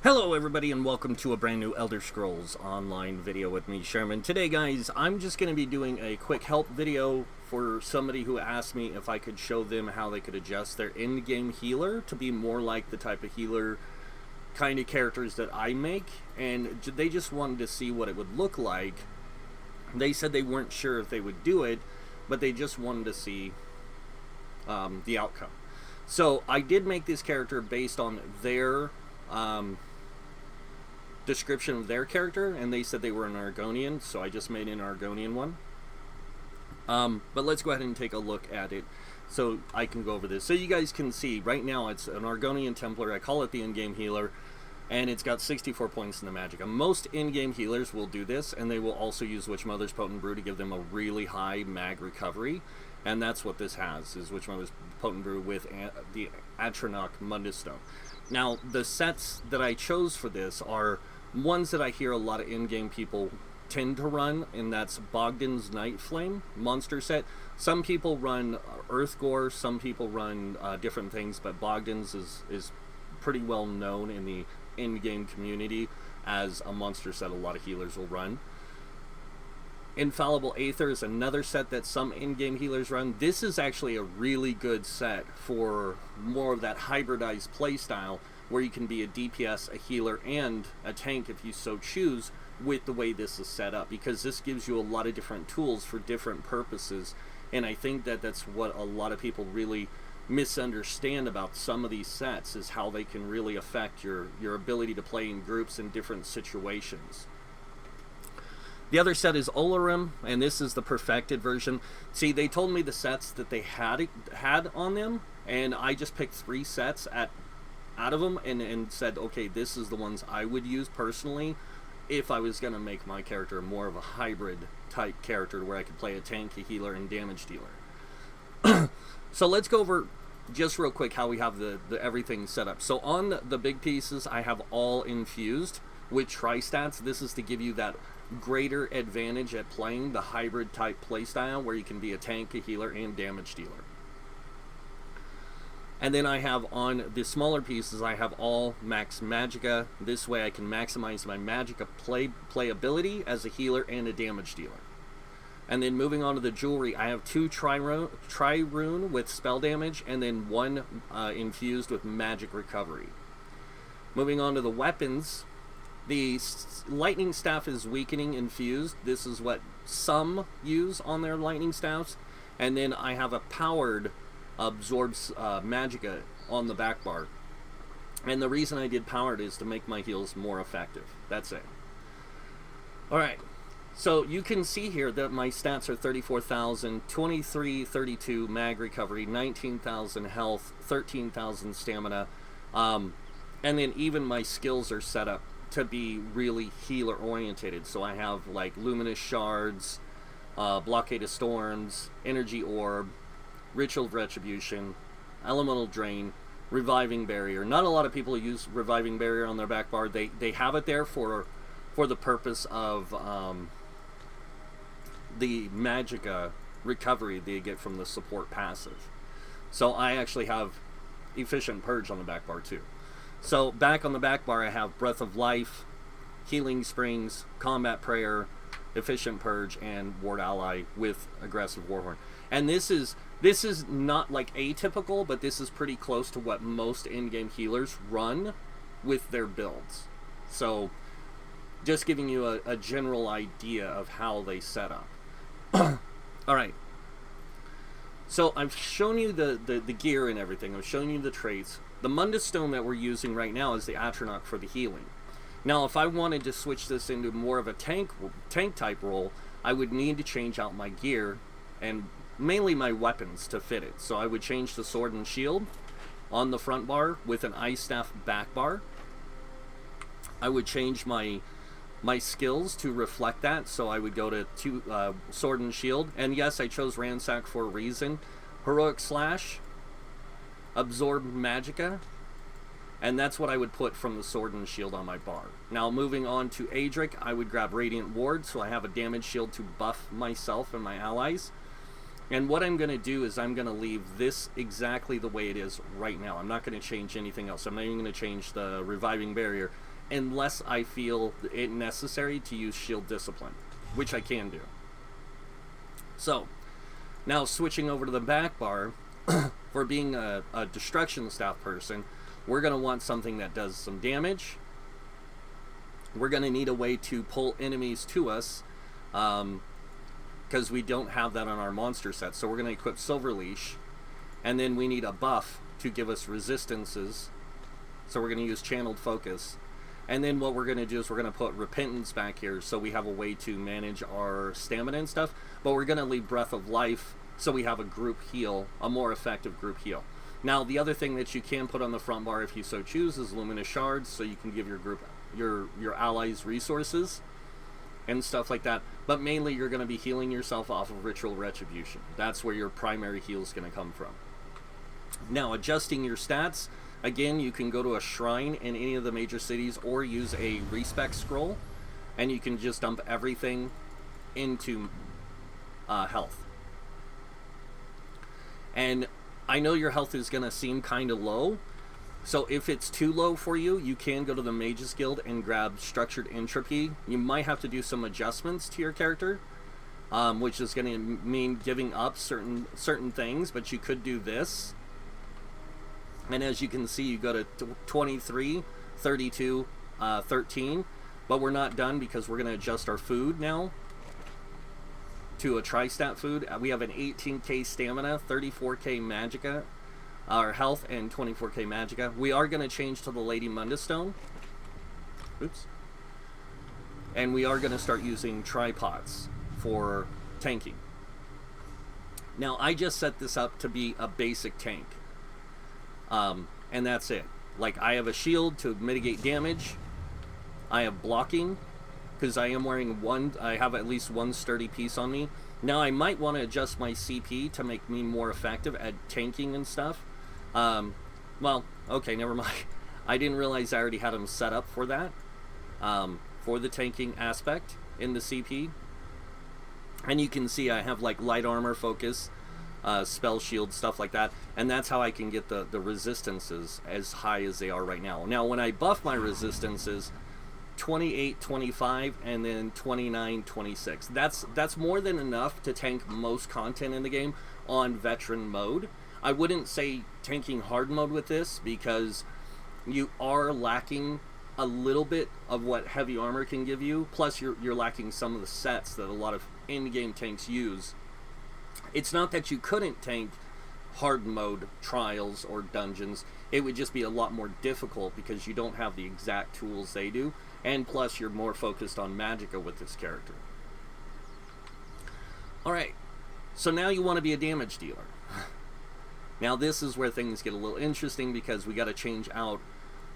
Hello everybody and welcome to a brand new Elder Scrolls Online video with me, Sherman. Today guys, I'm just going to be doing a quick help video for somebody who asked me if I could show them how they could adjust their in-game healer to be more like the type of healer kind of characters that I make, and they just wanted to see what it would look like. They said they weren't sure if they would do it, but they just wanted to see the outcome. So I did make this character based on their description of their character, and they said they were an Argonian, so I just made an Argonian one. But let's go ahead and take a look at it so I can go over this. So you guys can see, right now it's an Argonian Templar. I call it the in-game healer, and it's got 64 points in the Magicka. Most in-game healers will do this, and they will also use Witch Mother's Potent Brew to give them a really high mag recovery, and that's what this has, is Witch Mother's Potent Brew with the Atronach Mundus Stone. Now, the sets that I chose for this are ones that I hear a lot of in-game people tend to run, and that's Bogdan's Night Flame monster set. Some people run Earthgore, some people run different things, but Bogdan's is pretty well known in the in-game community as a monster set a lot of healers will run. Infallible Aether is another set that some in-game healers run. This is actually a really good set for more of that hybridized playstyle where you can be a DPS, a healer, and a tank if you so choose with the way this is set up, because this gives you a lot of different tools for different purposes, and I think that that's what a lot of people really misunderstand about some of these sets, is how they can really affect your ability to play in groups in different situations. The other set is Olarim, and this is the perfected version. See, they told me the sets that they had on them, and I just picked 3 sets out of them and said, okay, this is the ones I would use personally if I was going to make my character more of a hybrid type character where I could play a tank, a healer, and damage dealer. So let's go over just real quick how we have the everything set up. So on the big pieces, I have all infused with tri-stats. This is to give you that greater advantage at playing the hybrid type playstyle where you can be a tank, a healer, and damage dealer. And then I have on the smaller pieces, I have all max Magicka. This way I can maximize my Magicka playability as a healer and a damage dealer. And then moving on to the jewelry, I have 2 Tri-Rune with spell damage, and then 1 infused with magic recovery. Moving on to the weapons, the lightning staff is weakening infused. This is what some use on their lightning staffs. And then I have a powered absorbs Magicka on the back bar, and the reason I did powered is to make my heals more effective. That's it. Alright, so you can see here that my stats are 34,000, 2332 mag recovery, 19,000 health, 13,000 stamina, and then even my skills are set up to be really healer orientated. So I have like luminous shards, blockade of storms, energy orb, Ritual of Retribution, Elemental Drain, Reviving Barrier. Not a lot of people use Reviving Barrier on their back bar. They have it there for the purpose of the Magicka recovery they get from the support passive. So I actually have Efficient Purge on the back bar too. So back on the back bar I have Breath of Life, Healing Springs, Combat Prayer, Efficient Purge, and Ward Ally with Aggressive Warhorn. And this is not like atypical, but this is pretty close to what most in-game healers run with their builds. So just giving you a general idea of how they set up. Alright. So I've shown you the gear and everything. I've shown you the traits. The Mundus Stone that we're using right now is the Atronach for the healing. Now if I wanted to switch this into more of a tank type role, I would need to change out my gear and mainly my weapons to fit it. So I would change the sword and shield on the front bar with an ice staff back bar. I would change my skills to reflect that, so I would go to sword and shield, and yes, I chose ransack for a reason. Heroic slash, absorb Magicka, and that's what I would put from the sword and shield on my bar. Now moving on to Adric, I would grab Radiant Ward, so I have a damage shield to buff myself and my allies. And what I'm going to do is I'm going to leave this exactly the way it is right now. I'm not going to change anything else. I'm not even going to change the Reviving Barrier. unless I feel it necessary to use shield discipline, which I can do. So, now switching over to the back bar, for being a destruction staff person, we're going to want something that does some damage. We're going to need a way to pull enemies to us, because we don't have that on our monster set. So we're going to equip Silver Leash, and then we need a buff to give us resistances. So we're going to use Channeled Focus. And then what we're going to do is we're going to put Repentance back here so we have a way to manage our stamina and stuff. But we're going to leave Breath of Life so we have a group heal, a more effective group heal. Now, the other thing that you can put on the front bar if you so choose is Luminous Shards, so you can give your group, your allies resources and stuff like that. But mainly you're going to be healing yourself off of Ritual Retribution. That's where your primary heal is going to come from. Now, adjusting your stats, again, you can go to a shrine in any of the major cities or use a respec scroll, and you can just dump everything into health. And I know your health is going to seem kind of low, so if it's too low for you, you can go to the Mages Guild and grab Structured Entropy. You might have to do some adjustments to your character, which is going to mean giving up certain things, but you could do this. And as you can see, you go to 23, 32, 13, but we're not done because we're going to adjust our food now to a tri-stat food. We have an 18k stamina, 34k magicka, our health, and 24k magicka. We are going to change to the Lady Mundustone. Oops. And we are going to start using tripods for tanking. Now, I just set this up to be a basic tank. And that's it. Like, I have a shield to mitigate damage. I have blocking, because I am wearing I have at least one sturdy piece on me. Now, I might want to adjust my CP to make me more effective at tanking and stuff. Well, okay, never mind. I didn't realize I already had them set up for that, for the tanking aspect in the CP. And you can see I have, like, light armor focus, spell shield, stuff like that, and that's how I can get the resistances as high as they are right now. Now, when I buff my resistances, 28, 25, and then 29, 26. That's more than enough to tank most content in the game on veteran mode. I wouldn't say tanking hard mode with this, because you are lacking a little bit of what heavy armor can give you, plus you're lacking some of the sets that a lot of in-game tanks use. It's not that you couldn't tank hard mode trials or dungeons. It would just be a lot more difficult because you don't have the exact tools they do, and plus you're more focused on magicka with this character. Alright, so now you want to be a damage dealer. Now this is where things get a little interesting, because we got to change out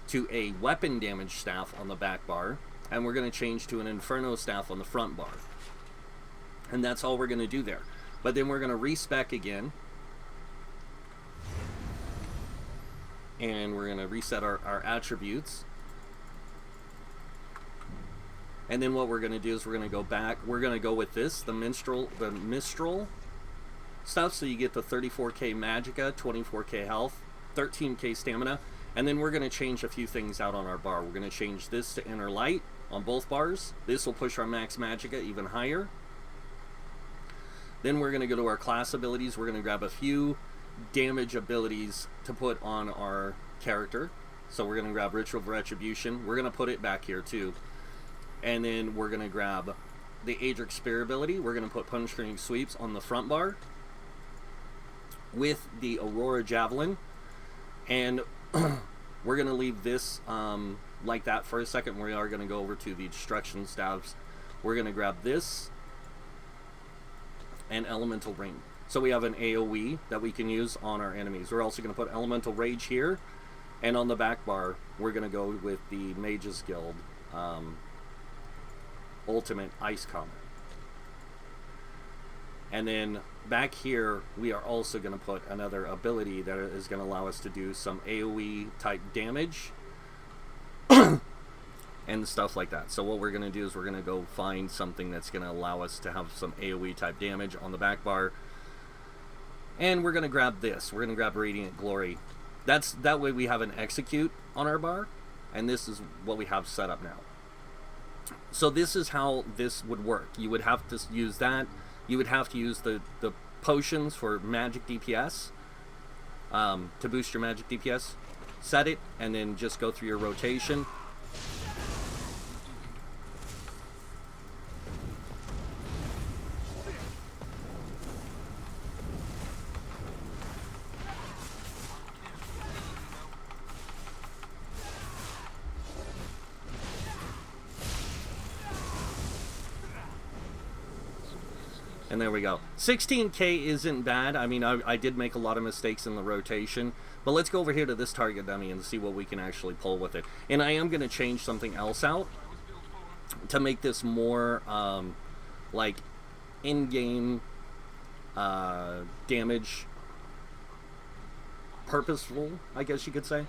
to a weapon damage staff on the back bar, and we're going to change to an Inferno staff on the front bar. And that's all we're going to do there. But then we're going to respec again, and we're going to reset our attributes. And then what we're going to do is we're going to go back. We're going to go with this, the Mistral stuff. So you get the 34k magicka, 24k health, 13k stamina, and then we're going to change a few things out on our bar. We're going to change this to Inner Light on both bars. This will push our max magicka even higher. Then we're going to go to our class abilities. We're going to grab a few damage abilities to put on our character. So we're going to grab Ritual of Retribution. We're going to put it back here too. And then we're going to grab the Adric Spear ability. We're going to put Penetrating Sweeps on the front bar with the Aurora Javelin. And we're going to leave this like that for a second. We are going to go over to the Destruction Staves. We're going to grab this and Elemental Ring. So we have an AoE that we can use on our enemies. We're also going to put Elemental Rage here, and on the back bar we're going to go with the Mages Guild Ultimate Ice Comet. And then back here we are also going to put another ability that is going to allow us to do some AoE type damage and stuff like that. So what we're going to do is we're going to go find something that's going to allow us to have some AoE type damage on the back bar. And we're going to grab this. We're going to grab Radiant Glory. That way we have an execute on our bar. and this is what we have set up now. So this is how this would work. You would have to use that. You would have to use the potions for magic DPS, to boost your magic DPS. Set it, and then just go through your rotation. And there we go. 16k isn't bad. I mean, I did make a lot of mistakes in the rotation. But let's go over here to this target dummy and see what we can actually pull with it. And I am going to change something else out to make this more like in-game damage purposeful, I guess you could say.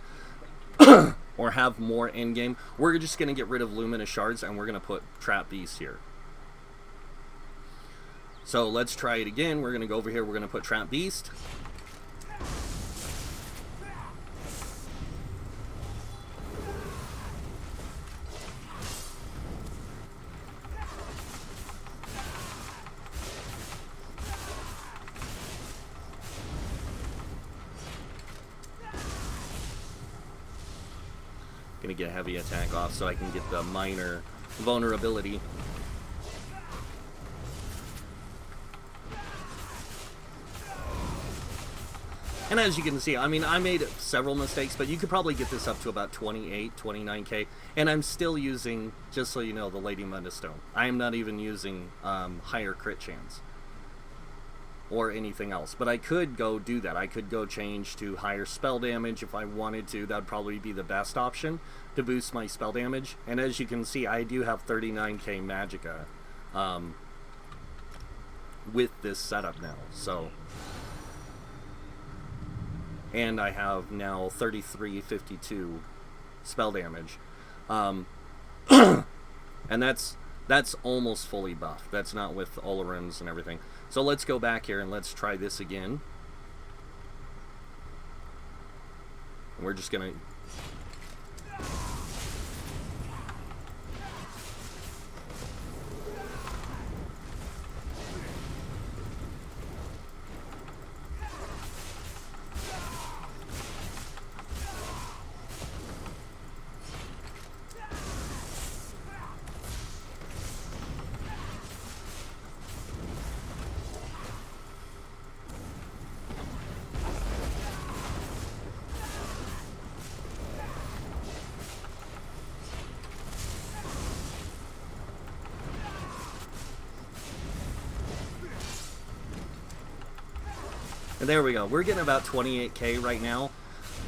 Or have more in-game. We're just going to get rid of Luminous Shards, and we're going to put Trap Beast here. So let's try it again. We're going to go over here. We're going to put Trap Beast. Going to get heavy attack off so I can get the minor vulnerability. And as you can see, I mean, I made several mistakes, but you could probably get this up to about 28, 29k. And I'm still using, just so you know, the Lady Mudstone. I am not even using higher crit chance or anything else. But I could go do that. I could go change to higher spell damage if I wanted to. That'd probably be the best option to boost my spell damage. And as you can see, I do have 39k Magicka with this setup now. So... and I have now 3352 spell damage, and that's almost fully buffed. That's not with Olorun's and everything. So let's go back here and let's try this again. And we're just gonna... And there we go. We're getting about 28k right now.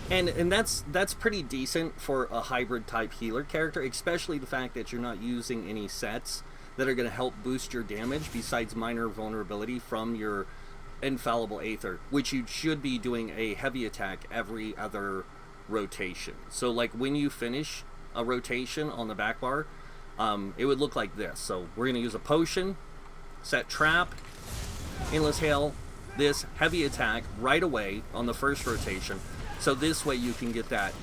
And that's pretty decent for a hybrid type healer character, especially the fact that you're not using any sets that are going to help boost your damage besides minor vulnerability from your infallible Aether, which you should be doing a heavy attack every other rotation. So like when you finish a rotation on the back bar, it would look like this. So we're going to use a potion, set trap, endless hail, this heavy attack right away on the first rotation. So this way you can get that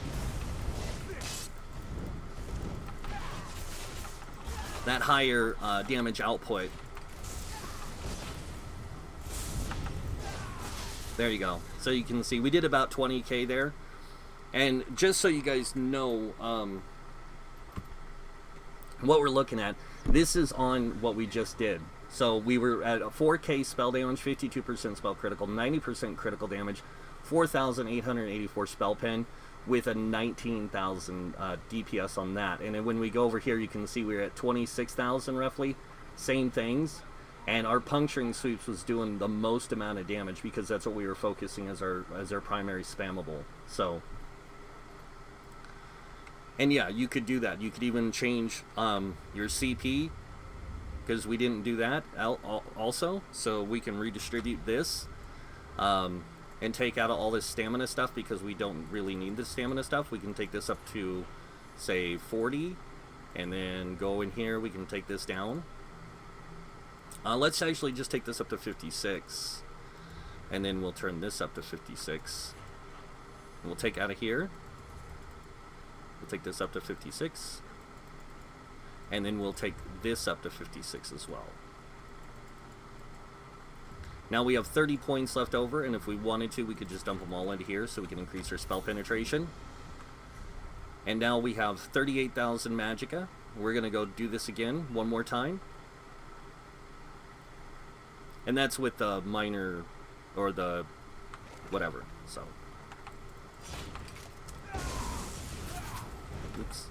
higher damage output. There you go. So you can see we did about 20k there. And just so you guys know what we're looking at, this is on what we just did. So we were at a 4k spell damage, 52% spell critical, 90% critical damage, 4,884 spell pen with a 19,000 DPS on that. And then when we go over here, you can see we're at 26,000 roughly, same things. And our puncturing sweeps was doing the most amount of damage because that's what we were focusing as our primary spammable. So, and yeah, you could do that. You could even change your CP, because we didn't do that also. So we can redistribute this and take out all this stamina stuff because we don't really need the stamina stuff. We can take this up to, say, 40, and then go in here. We can take this down. Let's actually just take this up to 56, and then we'll turn this up to 56. We'll take out of here. We'll take this up to 56. And then we'll take this up to 56 as well. Now we have 30 points left over, and if we wanted to, we could just dump them all into here so we can increase our spell penetration. And now we have 38,000 magicka. We're going to go do this again one more time. And that's with the minor, or the whatever, so. Oops.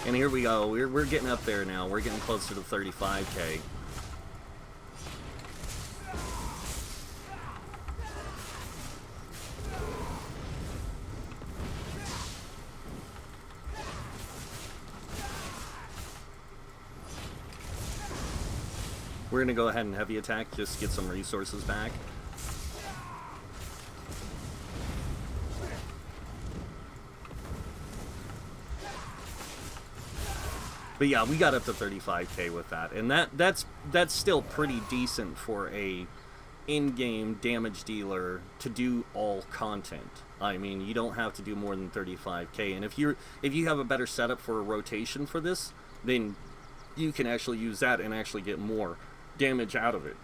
And here we go. We're getting up there now. We're getting closer to 35k. We're going to go ahead and heavy attack, just get some resources back. But yeah, we got up to 35k with that, and that's still pretty decent for a in-game damage dealer to do all content. I mean, you don't have to do more than 35k, and if you have a better setup for a rotation for this, then you can actually use that and actually get more damage out of it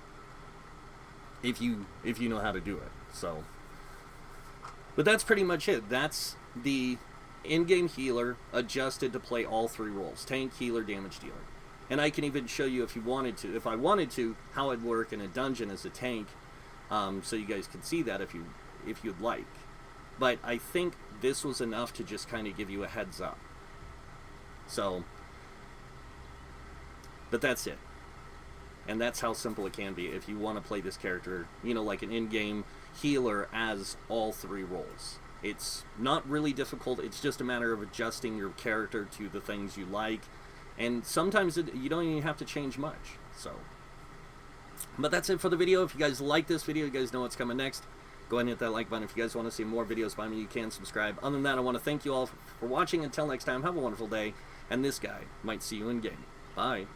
if you know how to do it. So, but that's pretty much it. That's the in-game healer adjusted to play all three roles: tank, healer, damage dealer. And I can even show you, if I wanted to, how it'd work in a dungeon as a tank, so you guys can see that if you'd like. But I think this was enough to just kind of give you a heads up. So, but that's it. And that's how simple it can be if you want to play this character, you know, like an in-game healer as all three roles. It's not really difficult. It's just a matter of adjusting your character to the things you like. And sometimes you don't even have to change much. So, but that's it for the video. If you guys like this video, you guys know what's coming next. Go ahead and hit that like button. If you guys want to see more videos by me, you can subscribe. Other than that, I want to thank you all for watching. Until next time, have a wonderful day. And this guy might see you in game. Bye.